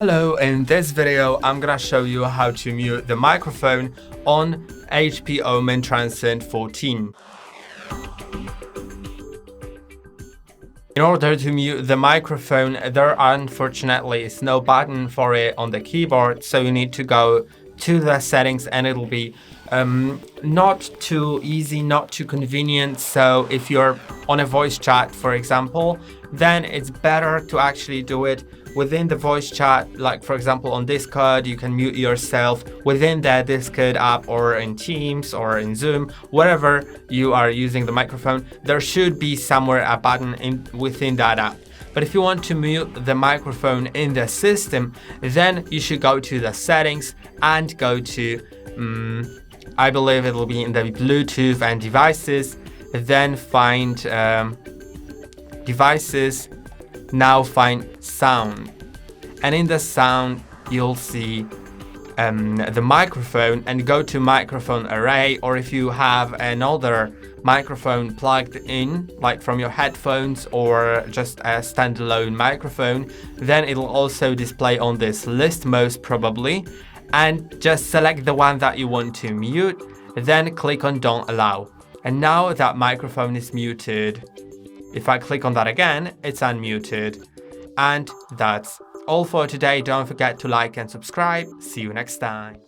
Hello, in this video I'm gonna show you how to mute the microphone on HP Omen Transcend 14. In order to mute the microphone, there unfortunately is no button for it on the keyboard, so you need to go to the settings and it'll be not too easy, not too convenient. So if you're on a voice chat, for example, then it's better to actually do it within the voice chat. Like for example on Discord, you can mute yourself within the Discord app, or in Teams or in Zoom, wherever you are using the microphone. There should be somewhere a button within that app. But if you want to mute the microphone in the system, then you should go to the settings and go to I believe it will be in the Bluetooth and devices, then find devices, now find sound, and in the sound you'll see the microphone, and go to microphone array, or if you have an older microphone plugged in, like from your headphones or just a standalone microphone, then it'll also display on this list most probably. And just select the one that you want to mute, then click on don't allow. And now that microphone is muted. If I click on that again, it's unmuted. And that's all for today. Don't forget to like and subscribe. See you next time.